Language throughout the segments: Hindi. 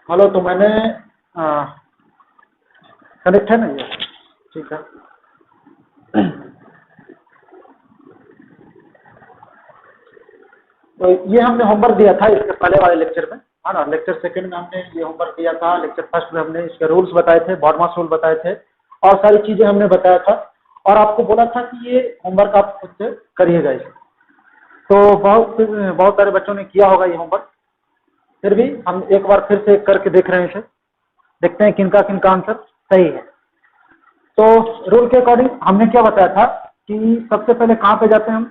हेलो, तो मैंने कनेक्ट है ना ये? ठीक है। तो ये हमने होमवर्क दिया था इसके पहले वाले लेक्चर में, है ना। लेक्चर सेकंड में हमने ये होमवर्क दिया था। लेक्चर फर्स्ट में हमने इसके रूल्स बताए थे, बॉडमास रूल बताए थे और सारी चीजें हमने बताया था और आपको बोला था कि ये होमवर्क आप खुद से करिएगा इसे। तो बहुत सारे बच्चों ने किया होगा ये होमवर्क। फिर भी हम एक बार फिर से करके देख रहे हैं इसे, देखते हैं किनका किनका आंसर सही है। तो रूल के अकॉर्डिंग हमने क्या बताया था कि सबसे पहले कहाँ पे जाते हैं हम,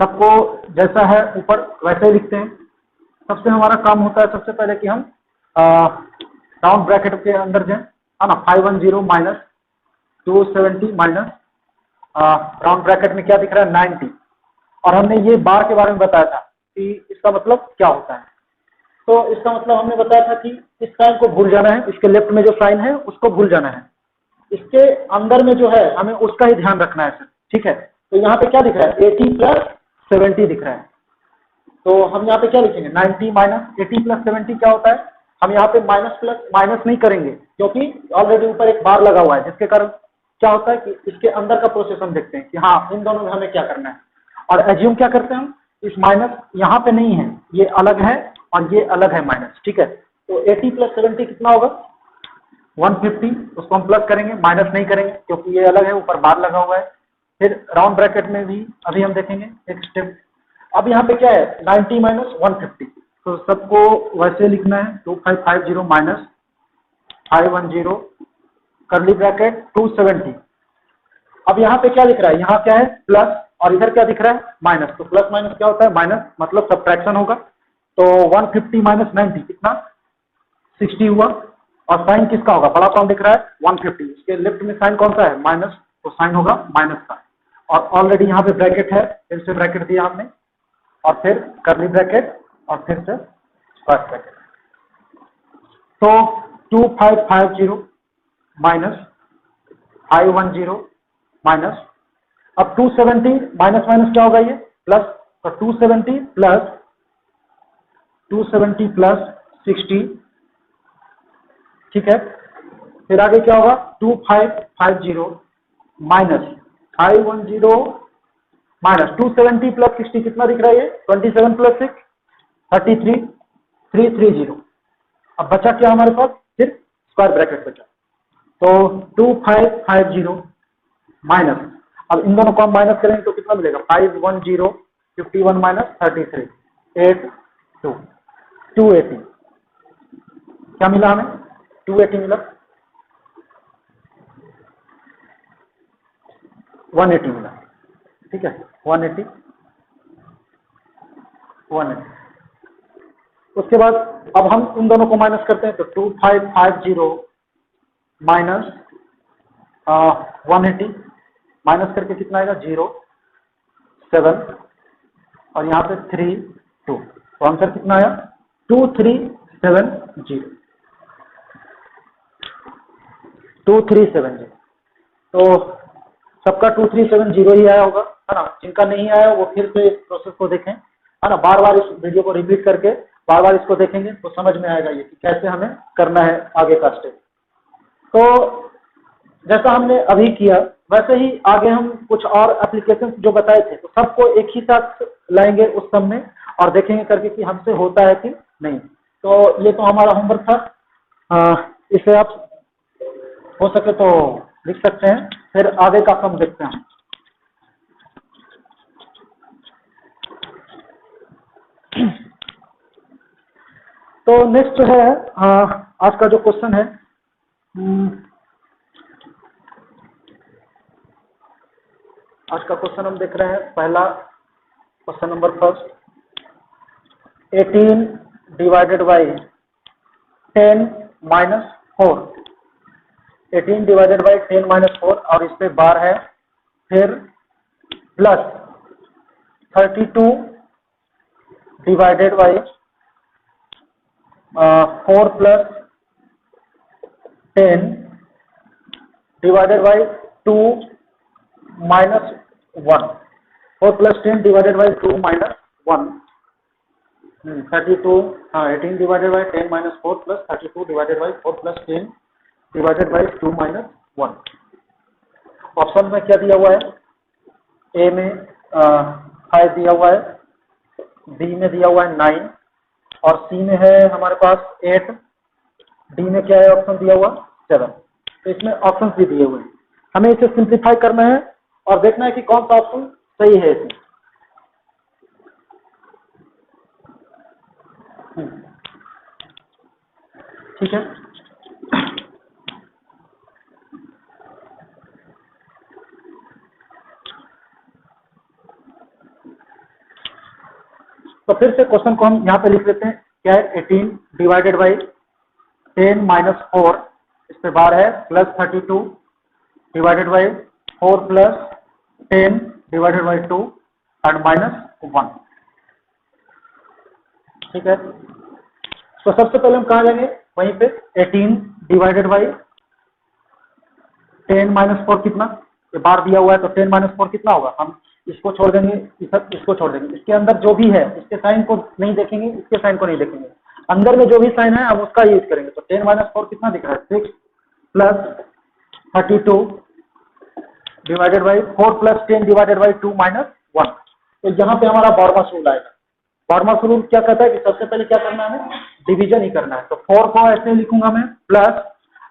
सबको जैसा है ऊपर वैसे ही लिखते हैं। सबसे हमारा काम होता है सबसे पहले कि हम राउंड ब्रैकेट के अंदर जाएं, है ना। 510 माइनस 270 माइनस राउंड ब्रैकेट में क्या दिख रहा है 90। और हमने ये बार के बारे में बताया था कि इसका मतलब क्या होता है। तो इसका मतलब हमने बताया था कि इस साइन को भूल जाना है, इसके लेफ्ट में जो साइन है उसको भूल जाना है, इसके अंदर में जो है हमें उसका ही ध्यान रखना है सर। ठीक है। तो यहाँ पे क्या दिख रहा है 80 प्लस 70 दिख रहा है। तो हम यहाँ पे क्या लिखेंगे 90 माइनस 80 प्लस 70 क्या होता है। हम यहाँ पे माइनस प्लस माइनस नहीं करेंगे क्योंकि ऑलरेडी ऊपर एक बार लगा हुआ है, जिसके कारण क्या होता है कि इसके अंदर का प्रोसेस हम देखते हैं कि हाँ इन दोनों में हमें क्या करना है। और एज्यूम क्या करते हैं हम, इस माइनस यहाँ पे नहीं है, ये अलग है और ये अलग है माइनस। ठीक है। तो 80 प्लस 70 कितना होगा 150। उसको हम प्लस करेंगे, माइनस नहीं करेंगे क्योंकि ये अलग है, ऊपर बार लगा हुआ है। फिर राउंड ब्रैकेट में भी अभी हम देखेंगे एक स्टेप। अब यहाँ पे क्या है 90 माइनस 150, तो सबको वैसे लिखना है 2550 माइनस 510 करली ब्रैकेट 270। अब यहाँ पे क्या दिख रहा है, यहाँ क्या है प्लस और इधर क्या दिख रहा है माइनस। तो प्लस माइनस क्या होता है माइनस, मतलब सब्ट्रैक्शन होगा। तो 150 माइनस 90 कितना 60 हुआ। और साइन किसका होगा, बड़ा कौन दिख रहा है 150, इसके लेफ्ट में साइन कौन सा है माइनस, तो साइन होगा माइनस का। और ऑलरेडी यहाँ पे ब्रैकेट है, फिर से ब्रैकेट दिया हमने और फिर करली ब्रैकेट और फिर से स्क्वायर ब्रैकेट। तो 2550 माइनस 510 माइनस, अब 270 माइनस माइनस क्या होगा ये प्लस। तो 270 प्लस 270 प्लस 60। ठीक है। फिर आगे क्या होगा 2550 माइनस 510 माइनस 270 प्लस 60 कितना दिख रहा है ये 27 प्लस 6 33 330। अब बचा क्या हमारे पास, फिर स्क्वायर ब्रैकेट बचा। तो 2550 माइनस, अब इन दोनों को हम माइनस करेंगे तो कितना मिलेगा 510 51 माइनस 33 82 280। क्या मिला हमें 280 मिला, 180 मिला। ठीक है 180 180। उसके बाद अब हम इन दोनों को माइनस करते हैं तो 2550 माइनस 180 माइनस करके कितना आएगा 0 7 और यहाँ पे 3 2। तो आंसर कितना आया 2370 2370। तो सबका 2370 ही आया होगा, है ना। जिनका नहीं आया वो फिर से इस प्रोसेस को देखें, है ना। बार बार इस वीडियो को रिपीट करके बार बार इसको देखेंगे तो समझ में आएगा ये कि कैसे हमें करना है आगे का स्टेप। तो जैसा हमने अभी किया वैसे ही आगे हम कुछ और एप्लीकेशन जो बताए थे तो सबको एक ही साथ लाएंगे उस सब में और देखेंगे करके कि हमसे होता है कि नहीं। तो ये तो हमारा होमवर्क था, इसे आप हो सके तो लिख सकते हैं, फिर आगे का सम देखते हैं। तो नेक्स्ट है आज का जो क्वेश्चन है, आज का क्वेश्चन हम देख रहे हैं पहला question number first. 18 divided by 10 minus 4। 18 divided by 10 minus 4 और इस पे बार है, फिर plus 32 divided by 4 plus 10 divided by 2 minus 1। 4 plus 10 divided by 2 minus 1। 32, हाँ 18 divided by 10 minus 4 plus 32 divided by 4 plus 10 divided by 2 minus 1। Option में क्या दिया हुआ है? ए में 5 दिया हुआ है, बी में दिया हुआ है 9 और सी में है हमारे पास 8, डी में क्या है ऑप्शन दिया हुआ 7। तो इसमें ऑप्शन भी दिए हुए हैं, हमें इसे सिंप्लीफाई करना है और देखना है कि कौन सा ऑप्शन सही है इसमें। ठीक है, तो फिर से क्वेश्चन को हम यहाँ पे लिख लेते हैं। क्या है? 18 डिवाइडेड बाई 10 माइनस 4 इस पे बार है plus 32 divided by 4 plus 10 divided by 2 and minus 1। ठीक है, तो सबसे पहले हम कहाँ जाएंगे? वहीं पे 18 डिवाइडेड बाई 10 माइनस 4 कितना? ये बार दिया हुआ है तो 10 माइनस 4 कितना होगा? हम इसको छोड़ देंगे, इसको छोड़ देंगे, इसके अंदर जो भी है इसके साइन को नहीं देखेंगे, इसके साइन को नहीं देखेंगे, अंदर में जो भी साइन है हम उसका यूज करेंगे। तो 10 माइनस 4 कितना दिख रहा है? 6 plus 32 divided by 4 plus 10 divided by 2 minus 1। तो यहाँ पे हमारा बॉर्मस रूल आएगा। बॉर्मस रूल क्या कहता है कि सबसे पहले क्या करना है? हमें डिवीजन ही करना है। तो 4 को ऐसे लिखूंगा मैं प्लस,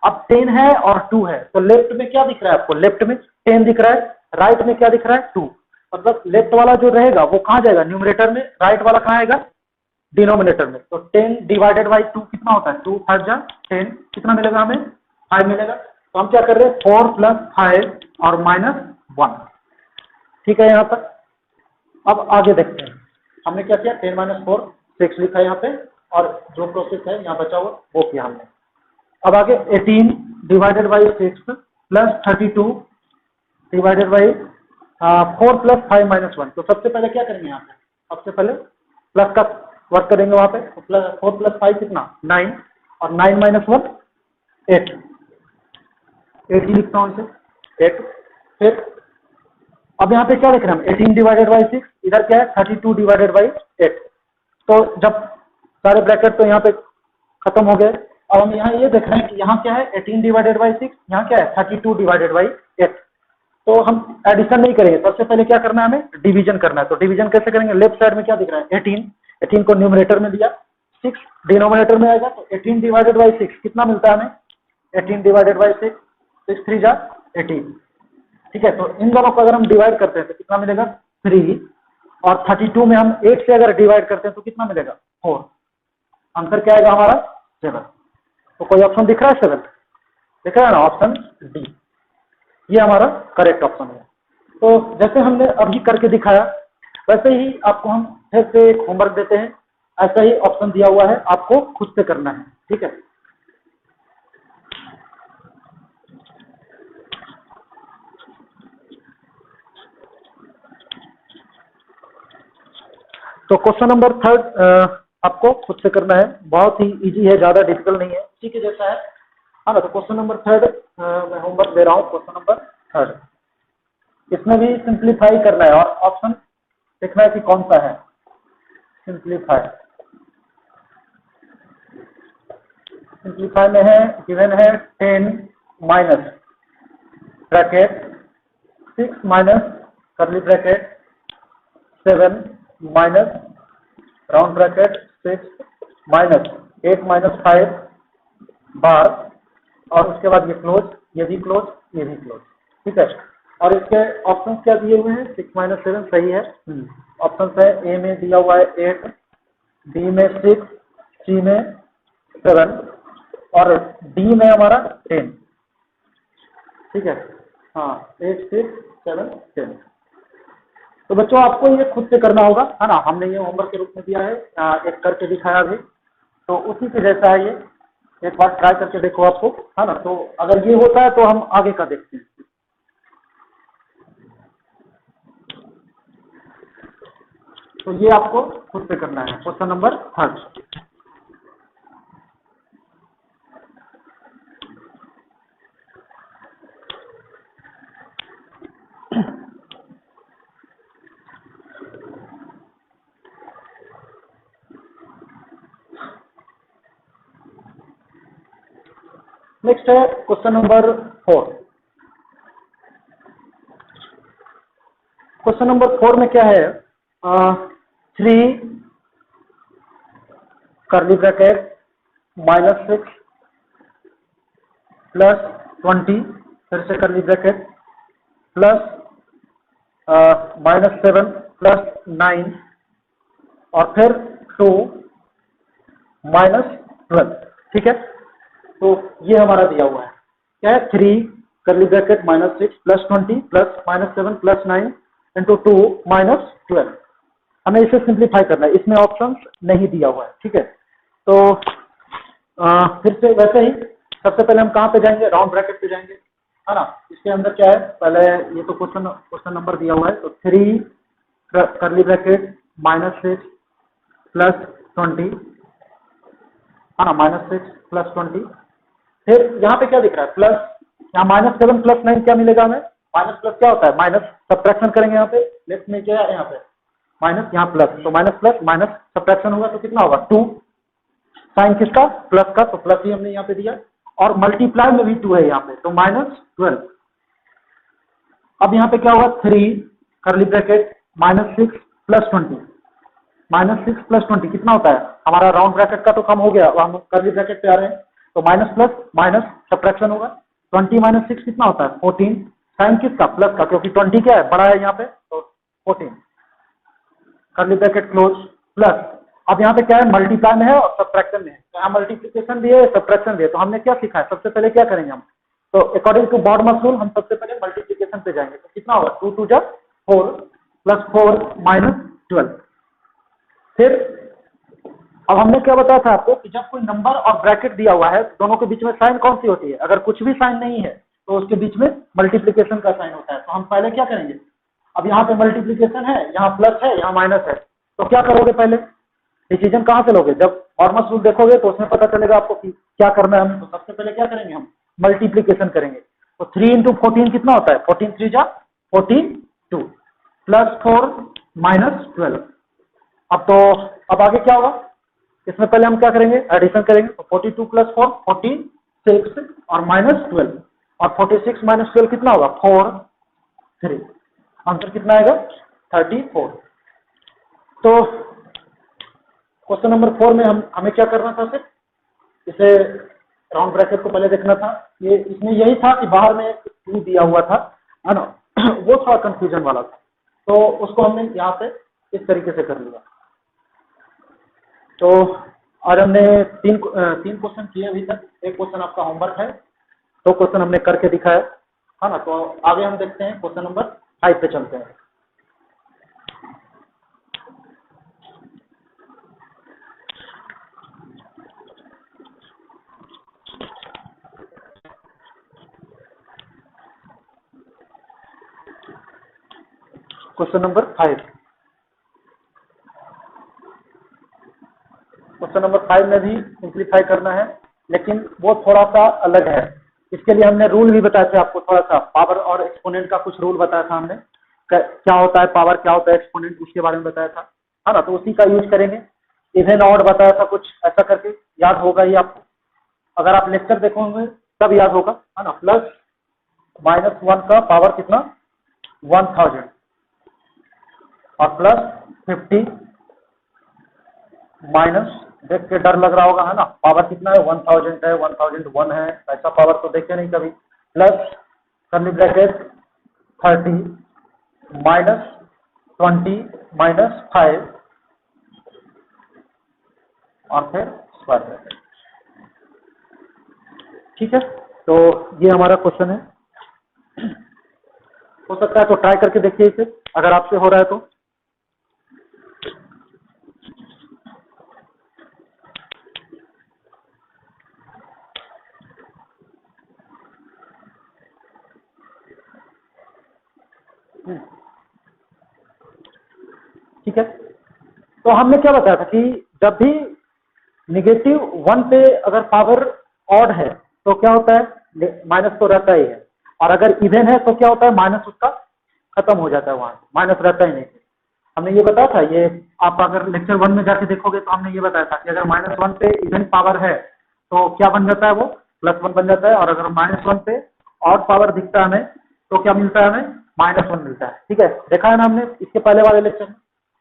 अब 10 है और 2 है तो लेफ्ट में क्या दिख रहा है आपको? लेफ्ट में 10 दिख रहा है, राइट में क्या दिख रहा है? 2। मतलब लेफ्ट वाला जो रहेगा वो कहाँ जाएगा? न्यूमरेटर में, राइट वाला कहाँ आएगा? डिनोमिनेटर में। तो 10 डिवाइडेड बाई 2 कितना होता है? 2 5 जा 10, कितना मिलेगा हमें? 5 मिलेगा। तो हम क्या कर रहे हैं? 4 प्लस 5 और माइनस 1। ठीक है यहाँ तक। अब आगे देखते हैं, हमने क्या किया? 10 माइनस 4 6 लिखा है यहाँ पे, और जो प्रोसेस है यहाँ बचा हुआ वो किया हमने। अब आगे 18 divided by 6 plus 32 divided by 4 plus 5 minus 1। तो सबसे पहले क्या करेंगे यहाँ पे? सबसे पहले प्लस का वर्क करेंगे वहां पे। तो प्लस 4 प्लस 5 कितना? 9 और 9 माइनस 1 8, 8 ही लिखता हूँ इसे 8। फिर अब यहाँ पे क्या लिख रहे हैं हम? 18 डिवाइडेड बाई 6, इधर क्या है? 32 डिवाइडेड बाई 8। तो जब सारे ब्रैकेट तो यहाँ पे खत्म हो गए, अब हम यहाँ ये देख रहे हैं कि यहाँ क्या है? 18 डिवाइडेड बाई 6, यहाँ क्या है? 32 डिवाइडेड बाई 8। तो हम एडिशन नहीं करेंगे, सबसे पहले क्या करना है? हमें डिवीजन करना है। तो डिवीजन कैसे करेंगे? लेफ्ट साइड में क्या दिख रहा है? 18, 18 को न्यूमरेटर में दिया, 6 डिनोमिनेटर में आएगा। तो 18 डिवाइडेड बाई 6 कितना मिलता है हमें? 18 डिवाइडेड बाई 6, 6 3 जा 18। ठीक है, तो इन दोनों को अगर हम डिवाइड करते हैं तो कितना मिलेगा? 3। और 32 में हम 8 से अगर डिवाइड करते हैं तो कितना मिलेगा? 4। आंसर क्या आएगा हमारा? 7। तो कोई ऑप्शन दिख रहा है? 7 दिख रहा है ना? ऑप्शन डी ये हमारा करेक्ट ऑप्शन है। तो जैसे हमने अभी करके दिखाया वैसे ही आपको हम फिर से एक होमवर्क देते हैं। ऐसा ही ऑप्शन दिया हुआ है, आपको खुद से करना है। ठीक है, तो क्वेश्चन नंबर 3 आपको खुद से करना है। बहुत ही इजी है, ज्यादा डिफिकल्ट नहीं है, उसी के जैसा है। हाँ ना, तो क्वेश्चन नंबर 3 मैं होमवर्क दे रहा हूँ। क्वेश्चन नंबर 3 इसमें भी सिंप्लीफाई करना है और ऑप्शन देखना है कि कौन सा है। सिंप्लीफाई, सिंप्लीफाई में है गिवन है 10 माइनस ब्रैकेट 6 माइनस करली bracket 7 minus round bracket 6 minus 8 minus 5 बार, और उसके बाद ये क्लोज, ये भी क्लोज, ये भी क्लोज। ठीक है, और इसके ऑप्शन क्या दिए हुए हैं? 6 माइनस 7 सही है। ऑप्शन है ए में दिया हुआ है 8, बी में 6, सी में 7 और डी में हमारा 10। ठीक है, हाँ 8 6 7 10। तो बच्चों आपको ये खुद से करना होगा, है ना? हमने ये होमवर्क के रूप में दिया है, एक करके दिखाया अभी, तो उसी के जैसा है ये। एक बार ट्राई करके देखो आपको, है ना? तो अगर ये होता है तो हम आगे का देखते हैं। तो ये आपको खुद से करना है। Question number 3। नेक्स्ट है क्वेश्चन नंबर 4। क्वेश्चन नंबर 4 में क्या है, 3 कर्ली ब्रैकेट -6 प्लस 20, फिर से कर्ली ब्रैकेट प्लस -7 प्लस 9 और फिर 2 -12। ठीक है, तो ये हमारा दिया हुआ है क्या है, 3 curly bracket -6 plus 20 plus -7 plus 9 into 2 -12। हमें इसे सिंप्लीफाई करना है, इसमें ऑप्शन नहीं दिया हुआ है। ठीक है, तो फिर से वैसे ही सबसे पहले हम कहाँ पे जाएंगे, राउंड ब्रैकेट पे जाएंगे, है ना। इसके अंदर क्या है, पहले ये तो क्वेश्चन नंबर दिया हुआ है, तो 3 कर्ली ब्रैकेट -6 प्लस 20, है ना, -6 प्लस 20। फिर यहाँ पे क्या दिख रहा है, प्लस, यहाँ -7 प्लस 9 क्या मिलेगा हमें, माइनस प्लस क्या होता है, माइनस सब्ट्रैक्शन करेंगे यहाँ पे, लेफ्ट में क्या है, यहाँ पे माइनस, यहाँ प्लस, तो माइनस प्लस माइनस सब्ट्रैक्शन होगा तो कितना होगा 2, साइन किसका, प्लस का, तो प्लस ही हमने यहाँ पे दिया, और मल्टीप्लाई में भी 2 है यहाँ पे, तो -12। अब यहाँ पे क्या होगा, 3 कर्ली ब्रैकेट -6 प्लस 20, -6 प्लस 20 कितना होता है, हमारा राउंड ब्रैकेट का तो कम हो गया, अब हम कर्ली ब्रैकेट पे आ रहे हैं, तो माइनस प्लस माइनस सब्ट्रैक्शन होगा, 20 - 6 कितना होता है 14, साइन किसका, प्लस का, क्योंकि 20 क्या है, बड़ा है यहाँ पे, तो 14 कर्ली ब्रैकेट क्लोज प्लस। अब यहाँ पे क्या है, मल्टीप्लाई में है और सब्ट्रैक्शन में है, तो यहाँ मल्टीप्लिकेशन भी है सब्ट्रैक्शन भी है, तो हमने क्या सीखा है, सबसे पहले क्या करेंगे हम, तो अकॉर्डिंग टू बॉडमस रूल हम सबसे पहले मल्टीप्लिकेशन पे जाएंगे, तो कितना होगा 2 2 जा 4 प्लस 4 -12। फिर अब हमने क्या बताया था आपको कि जब कोई नंबर और ब्रैकेट दिया हुआ है, दोनों के बीच में साइन कौन सी होती है, अगर कुछ भी साइन नहीं है तो उसके बीच में मल्टीप्लिकेशन का साइन होता है। तो हम पहले क्या करेंगे, अब यहाँ पे मल्टीप्लिकेशन है, यहाँ प्लस है, यहाँ माइनस है, तो क्या करोगे, पहले डिसीजन कहाँ से लोगे, जब फॉर्मस रूल देखोगे तो उसमें पता चलेगा आपको कि क्या करना है। हम तो सबसे पहले क्या करेंगे, हम मल्टीप्लिकेशन करेंगे, तो 3 × 14 कितना होता है, 14 3 जा 42 प्लस 4 -12। अब आगे क्या होगा, इसमें पहले हम क्या करेंगे, एडिशन करेंगे, तो 42 + 4 46 और -12, और 46 - 12 कितना होगा 4 3, आंसर कितना आएगा 34। तो क्वेश्चन नंबर 4 में हमें क्या करना था, सिर्फ इसे राउंड ब्रैकेट को पहले देखना था, ये इसमें यही था कि बाहर में एक 2 दिया हुआ था, है ना, वो थोड़ा कंफ्यूजन वाला था, तो उसको हमने यहाँ पे इस तरीके से कर लिया। तो आज हमने तीन क्वेश्चन किए अभी तक, एक क्वेश्चन आपका होमवर्क है, 2 क्वेश्चन हमने करके दिखाया, है ना। तो आगे हम देखते हैं क्वेश्चन नंबर 5 पे चलते हैं। क्वेश्चन नंबर 5, क्वेश्चन नंबर 5 में भी सिंप्लीफाई करना है, लेकिन वो थोड़ा सा अलग है। इसके लिए हमने रूल भी बताए थे आपको, थोड़ा सा पावर और एक्सपोनेंट का कुछ रूल बताया था हमने, क्या होता है पावर, क्या होता है एक्सपोनेंट, उसके बारे में बताया था, है ना। तो उसी का यूज करेंगे। इवन ऑड बताया था कुछ ऐसा करके, याद होगा ही आपको, अगर आप लेक्चर देखोगे तब याद होगा, है ना। प्लस -1 का पावर कितना 1000 और प्लस 50 माइनस, देख के डर लग रहा होगा, है ना, पावर कितना है 1000 है, 1001 है, ऐसा पावर तो देखे नहीं कभी, प्लस कर्ली ब्रैकेट 30 -20 -5 और फिर स्क्वायर ब्रैकेट। ठीक है, तो ये हमारा क्वेश्चन है, हो सकता है तो ट्राई करके देखिए इसे, अगर आपसे हो रहा है तो। ठीक है, तो हमने क्या बताया था कि जब भी -1 पे अगर पावर ऑड है तो क्या होता है, माइनस तो रहता ही है, और अगर इवन है तो क्या होता है, माइनस उसका खत्म हो जाता है, वहां माइनस रहता ही नहीं। हमने ये बताया था, ये आप अगर लेक्चर 1 में जाके देखोगे तो हमने ये बताया था कि अगर -1 पे इवन पावर है तो क्या बन जाता है, वो +1 बन जाता है, और अगर -1 पे ऑड पावर दिखता है हमें तो क्या मिलता है, हमें -1 मिलता है। ठीक है, देखा है ना हमने इसके पहले वाले लेक्चर में।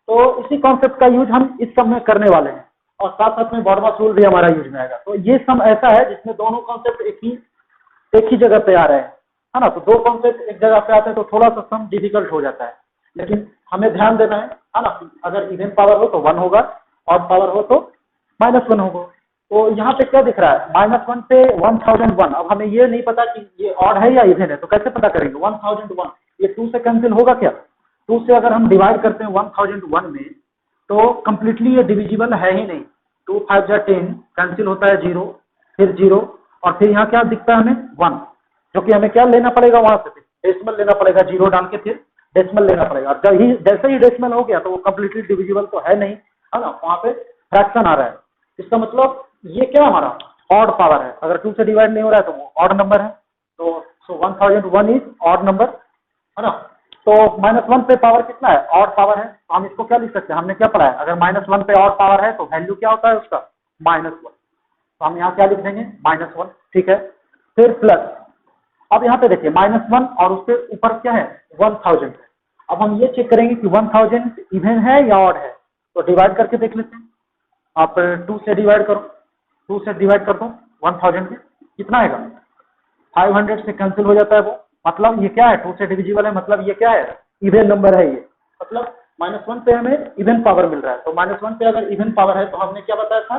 तो इसी कॉन्सेप्ट का यूज हम इस सम में करने वाले हैं, और साथ साथ में बॉडमास रूल भी हमारा यूज में आएगा। तो ये सम ऐसा है जिसमें दोनों कॉन्सेप्ट एक ही जगह पे आ रहे हैं, है ना। तो दो कॉन्सेप्ट एक जगह पे आते हैं तो थोड़ा सा सम डिफिकल्ट हो जाता है, लेकिन हमें ध्यान देना है ना। अगर इवन पावर हो तो 1 होगा, ऑड पावर हो तो -1 होगा। तो यहाँ पे क्या दिख रहा है, -1 पे 1001। अब हमें ये नहीं पता कि ये ऑड है या इवन है, तो कैसे पता करेंगे 1001? ये 2 से कैंसिल होगा क्या? 2 से अगर हम डिवाइड करते हैं 1001 में तो कंप्लीटली ये डिविजिबल है ही नहीं। 2 5 जा 10, कैंसिल होता है 0, फिर 0, और फिर यहाँ क्या दिखता है हमें 1, जो कि हमें क्या लेना पड़ेगा, वहां से डेसिमल लेना पड़ेगा, 0 डाल के फिर डेसिमल लेना पड़ेगा। जैसे ही डेसिमल हो गया तो वो कंप्लीटली डिविजिबल तो है नहीं, है ना, वहां पे फ्रैक्शन आ रहा है। इसका मतलब ये क्या हमारा ऑड पावर है। अगर 2 से डिवाइड नहीं हो रहा है तो वो ऑड नंबर है। तो 1001 इज ऑड नंबर, है ना। तो -1 पे पावर कितना है, ऑड पावर है। तो हम इसको क्या लिख सकते हैं, हमने क्या पढ़ा है, अगर -1 पे ऑड पावर है तो वैल्यू क्या होता है उसका, -1। तो हम यहाँ क्या लिख देंगे, -1। ठीक है, फिर प्लस, अब यहाँ पे देखिए -1 और उसके ऊपर क्या है 1000 है। अब हम ये चेक करेंगे कि 1000 इवन है या ऑड है, तो डिवाइड करके देख लेते हैं। आप 2 से डिवाइड करो, 2 से डिवाइड कर दो 1000 में, कितना आएगा, 500 से कैंसिल हो जाता है वो। मतलब ये क्या है, 2 से डिविजिबल है, मतलब ये क्या है, इवन नंबर है ये। मतलब -1 पे हमें इवन पावर मिल रहा है। तो -1 पे अगर इवन पावर है तो हमने क्या बताया था,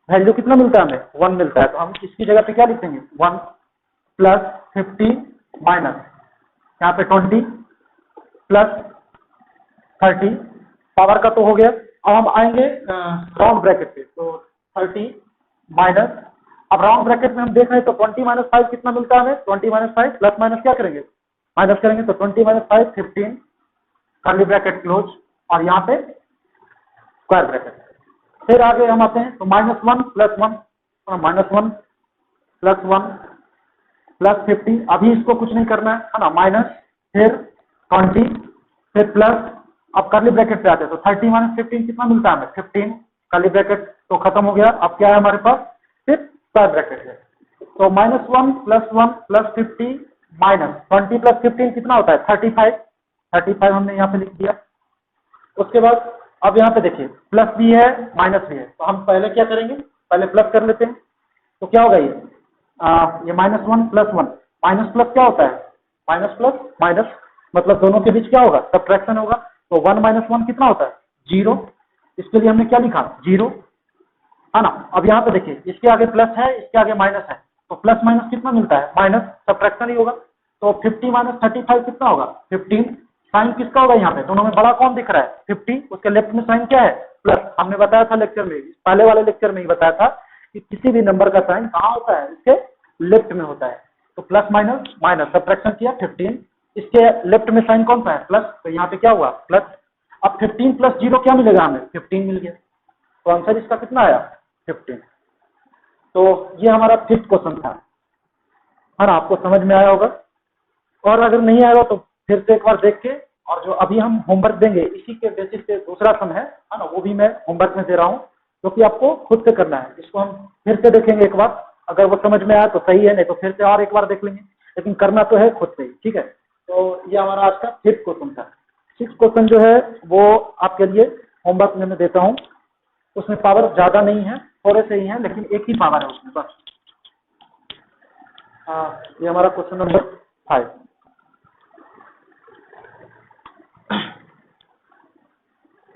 वैल्यू कितना मिलता है, हमें 1 मिलता है। तो हम इसकी जगह पे क्या लिखेंगे, 1 + 50 माइनस यहाँ पे 20 + 30, पावर का तो हो गया। अब हम आएंगे राउंड ब्रैकेट पे, तो 30 माइनस, अब राउंड ब्रैकेट में हम देख रहे हैं तो 20 - 5 कितना मिलता है हमें, 20 - 5 प्लस माइनस क्या करेंगे, माइनस करेंगे। तो 20 - 5 15, कर्ली ब्रैकेट क्लोज, और यहाँ पे स्क्वायर ब्रैकेट। फिर आगे हम आते हैं तो -1 + 1, -1 + 1 + 50, अभी इसको कुछ नहीं करना है ना, माइनस, फिर 20, फिर प्लस। अब कर्ली ब्रैकेट पे आते हैं तो 30 - 15 कितना मिलता है हमें, 15, कर्ली ब्रैकेट तो खत्म हो गया। अब क्या है हमारे पास, फिर स्क्वायर ब्रैकेट है। तो -1 + 1 + 50 माइनस 20 + 15 कितना होता है, 35, 35 हमने यहाँ पे लिख दिया। उसके बाद अब यहाँ पे देखिए प्लस भी है माइनस भी है, तो हम पहले क्या करेंगे, पहले प्लस कर लेते हैं। तो क्या होगा ये -1 + 1, माइनस प्लस क्या होता है, माइनस प्लस माइनस, मतलब दोनों के बीच क्या होगा, सब्ट्रैक्शन होगा। तो 1 - 1 कितना होता है, 0। इसके लिए हमने क्या लिखा, 0, है ना। अब यहाँ पे देखिए इसके आगे प्लस है, इसके आगे माइनस है, तो प्लस माइनस कितना मिलता है, माइनस, सब्ट्रैक्शन ही होगा। तो 50 - 35 कितना होगा, 15। साइन किसका होगा, यहाँ पे दोनों में बड़ा कौन दिख रहा है, 50, उसके लेफ्ट में साइन क्या है, प्लस। हमने बताया था लेक्चर में, पहले वाले लेक्चर में ही बताया था कि किसी भी नंबर का साइन कहाँ होता है, इसके लेफ्ट में होता है। तो प्लस माइनस माइनस, सब्ट्रैक्शन किया 15, इसके लेफ्ट में साइन कौन सा है, प्लस, तो यहाँ पे क्या हुआ, प्लस। अब 15 + 0 क्या मिलेगा हमें, 15 मिल गया। तो आंसर इसका कितना आया, 15। तो ये हमारा 5th क्वेश्चन था, है ना। आपको समझ में आया होगा, और अगर नहीं आएगा तो फिर से एक बार देख के, और जो अभी हम होमवर्क देंगे इसी के बेसिस पे दूसरा सम है ना, वो भी मैं होमवर्क में दे रहा हूँ, क्योंकि आपको खुद से करना है। इसको हम फिर से देखेंगे एक बार, अगर वो समझ में आया तो सही है, नहीं तो फिर से और एक बार देख लेंगे, लेकिन करना तो है खुद से ही, ठीक है। तो ये हमारा आज का 5th क्वेश्चन था। 6th क्वेश्चन जो है वो आपके लिए होमवर्क में मैं देता हूँ। उसमें पावर ज्यादा नहीं है, थोड़े से ही है, लेकिन एक ही पावर है उसमें बस। ये हमारा क्वेश्चन नंबर 5।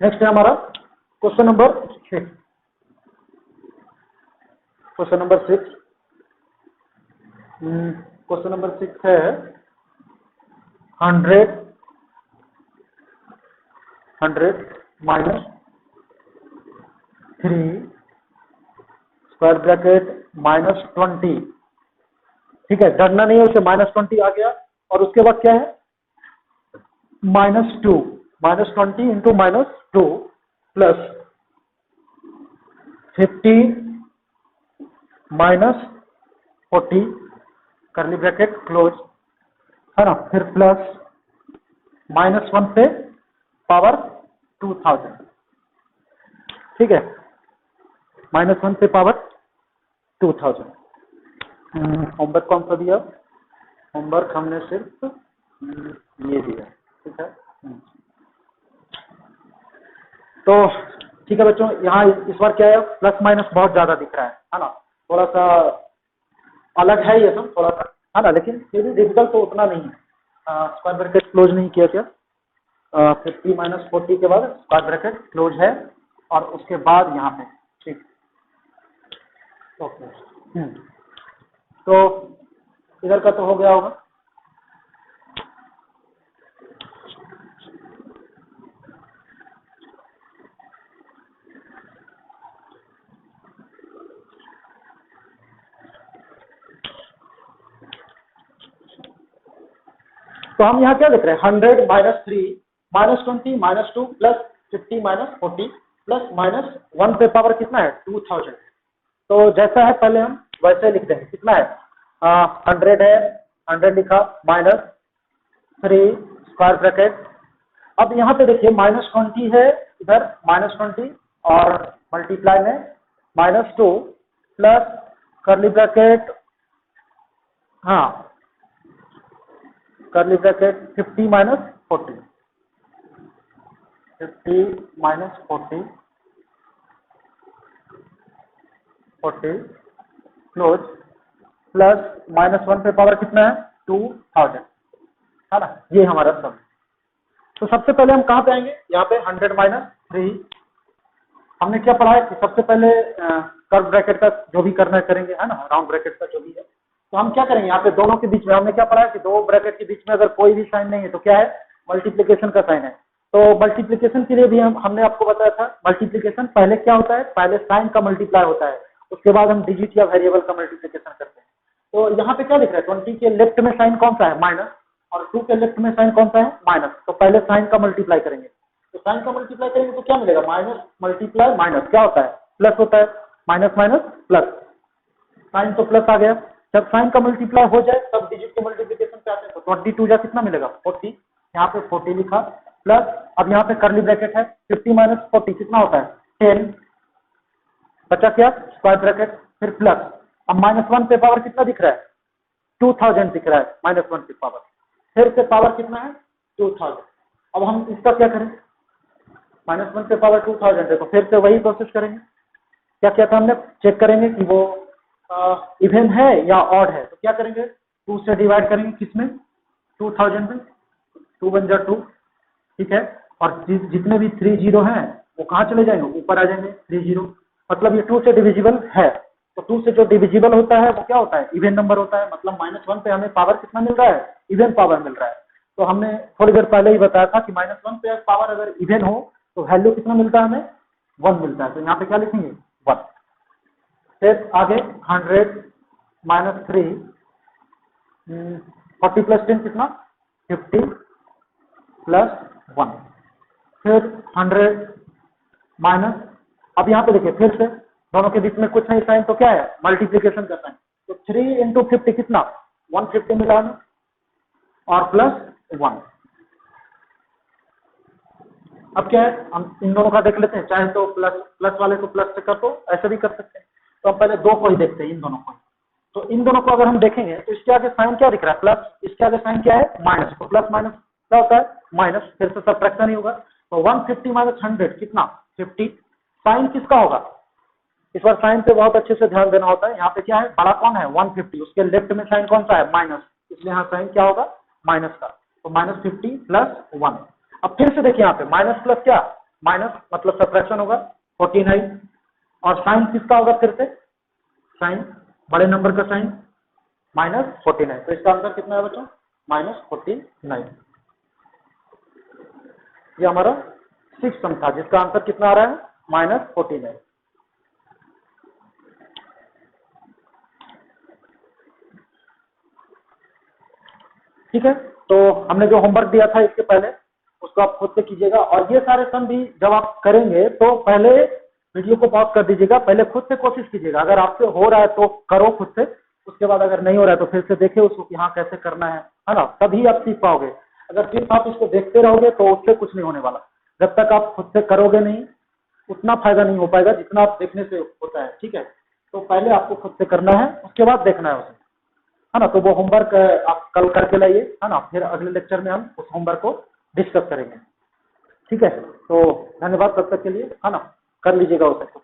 नेक्स्ट है हमारा question number 6। Question number 6, question number 6 है 100 माइनस 3 स्क्वायर ब्रैकेट -20। ठीक है, डरना नहीं है, उसे -20 आ गया, और उसके बाद क्या है, -2, -20 इंटू -2 प्लस 50 -40 करली ब्रैकेट क्लोज, है ना, फिर प्लस -1 पे पावर 2000। ठीक है, -1 पे पावर 2000। होमवर्क कौन सा दिया? होमवर्क हमने सिर्फ ये दिया, ठीक है। तो ठीक है बच्चों, यहाँ इस बार क्या है, प्लस माइनस बहुत ज्यादा दिख रहा है ना, थोड़ा सा अलग है ये सब, थोड़ा सा है ना, लेकिन फिर भी डिफिकल्ट तो उतना नहीं है। स्क्वायर ब्रैकेट क्लोज नहीं किया क्या? 50 माइनस 40 के बाद स्क्वायर ब्रैकेट क्लोज है, और उसके बाद यहाँ पे, ठीक, ओके। तो इधर का तो हो गया होगा। तो हम यहाँ क्या देख रहे हैं, 100 minus 3 minus 20 minus 2 plus 50 minus 40 plus minus 1 पे पावर कितना है, 2000। तो जैसा है पहले हम वैसे लिखते हैं, कितना है, 100 है, 100 लिखा, माइनस 3 स्क्वायर ब्रैकेट। अब यहाँ पे देखिए माइनस 20 है, इधर माइनस 20 और मल्टीप्लाई में माइनस 2 प्लस करली ब्रैकेट, हाँ करली bracket 50 minus 40, 50 minus 40 close plus minus 1 पे पावर कितना है, 2000, है ना, ये हमारा सम। तो सबसे पहले हम कहाँ पे आएंगे, यहाँ पे 100 माइनस 3। हमने क्या पढ़ा है कि सबसे पहले कर्व ब्रैकेट का जो भी करना है करेंगे, है ना, राउंड ब्रैकेट का जो भी है। तो हम क्या करेंगे, यहाँ पे दोनों के बीच में हमने क्या पढ़ा है कि दो ब्रैकेट के बीच में अगर कोई भी साइन नहीं है तो क्या है, मल्टीप्लीकेशन का साइन है। तो मल्टीप्लीकेशन के लिए भी हमने आपको बताया था, मल्टीप्लीकेशन पहले क्या होता है, पहले साइन का मल्टीप्लाई होता है, उसके बाद हम डिजिट या वेरिएबल का मल्टीप्लीकेशन करते हैं। तो यहाँ पे क्या दिख रहा है, 20 के लेफ्ट में साइन कौन सा है, माइनस, और 2 के लेफ्ट में साइन कौन सा है, माइनस। तो पहले साइन का मल्टीप्लाई करेंगे, तो साइन का मल्टीप्लाई करेंगे तो क्या मिलेगा, माइनस मल्टीप्लाई माइनस क्या होता है, प्लस होता है, माइनस माइनस प्लस, साइन तो प्लस आ गया। जब साइन का मल्टीप्लाई हो जाए तब डिजिट के मल्टीप्लिकेशन पे आते हैं, तो 22 जा कितना मिलेगा, 40, यहाँ पे 40 लिखा, प्लस अब यहाँ पे करली ब्रैकेट है, 50 माइनस 40 कितना होता है, 10, बचा क्या, स्क्वायर ब्रैकेट, फिर प्लस, अब माइनस 1 पे पावर कितना दिख रहा है, 2000 दिख रहा है, माइनस 1 पे पावर, फिर से पावर कितना है, 2000। अब हम इसका क्या करें, माइनस 1 पे पावर 2000 है, तो फिर से वही प्रोसेस करेंगे। क्या किया था हमने, चेक करेंगे कि वो इवन है या ऑड है, तो क्या करेंगे, 2 से डिवाइड करेंगे, किसमें, 2000 में, 2 1 जा 2, ठीक है, और जितने भी 30 हैं वो कहाँ चले जाएंगे, ऊपर आ जाएंगे 30, मतलब ये 2 से डिविजिबल है। तो 2 से जो डिविजिबल होता है वो क्या होता है, इवन नंबर होता है, मतलब माइनस 1 पे हमें पावर कितना मिल रहा है, इवन पावर मिल रहा है। तो हमने थोड़ी देर पहले ही बताया था कि माइनस 1 पे पावर अगर इवन हो तो वैल्यू कितना मिलता है, हमें 1 मिलता है। तो यहाँ पे क्या लिखेंगे, 1। फिर आगे 100 माइनस 3, 40 प्लस 10 कितना, 50 प्लस 1, फिर 100 माइनस, अब यहाँ पे देखिए फिर से दोनों के बीच में कुछ नहीं साइन, तो क्या है, मल्टीप्लीकेशन का साइन। तो 3 इंटू 50 कितना, 150 मिला ना, और प्लस 1। अब क्या है, हम इन दोनों का देख लेते हैं, चाहे तो प्लस प्लस वाले को प्लस से कर दो, ऐसे भी कर सकते हैं। तो हम पहले दो को ही देखते हैं, इन दोनों को। तो इन दोनों को अगर हम देखेंगे तो इसके आगे साइन क्या दिख रहा है, प्लस, इसके आगे साइन क्या है, माइनस। तो प्लस माइनस क्या होता है, माइनस, फिर से सब्ट्रैक्शन ही होगा। तो 150 माइनस 100 कितना, 50। साइन किसका होगा, इस बार साइन पे बहुत अच्छे से ध्यान देना होता है। यहाँ पे क्या है, बड़ा कौन है, 150, उसके लेफ्ट में साइन कौन सा है, माइनस, इसलिए यहाँ साइन क्या होगा, माइनस का। तो माइनस 50 प्लस 1। अब फिर से देखिए यहाँ पे माइनस प्लस क्या, माइनस मतलब सब्ट्रैक्शन होगा, 49, और साइन किसका होगा, फिर से साइन बड़े नंबर का साइन, माइनस 49। तो इसका आंसर कितना है बच्चों, माइनस 49। ये हमारा 6 सम था, जिसका आंसर कितना आ रहा है, माइनस 49। ठीक है, तो हमने जो होमवर्क दिया था इसके पहले उसको आप खुद से कीजिएगा, और ये सारे सम भी जब आप करेंगे तो पहले वीडियो को पॉज कर दीजिएगा, पहले खुद से कोशिश कीजिएगा। अगर आपसे हो रहा है तो करो खुद से, उसके बाद अगर नहीं हो रहा है तो फिर से देखिए उसको कि हाँ कैसे करना है ना, तभी आप सीख पाओगे। अगर सिर्फ आप इसको देखते रहोगे तो उससे कुछ नहीं होने वाला। जब तक आप खुद से करोगे नहीं उतना फायदा नहीं हो पाएगा जितना आप देखने से होता है। ठीक है, तो पहले आपको खुद से करना है, उसके बाद देखना है उसे। है ना। तो वो होमवर्क आप कल करके लाइए, है ना, फिर अगले लेक्चर में हम उस होमवर्क को डिस्कस करेंगे। ठीक है, तो धन्यवाद तब तक के लिए, है ना, कर लीजिएगा उसे।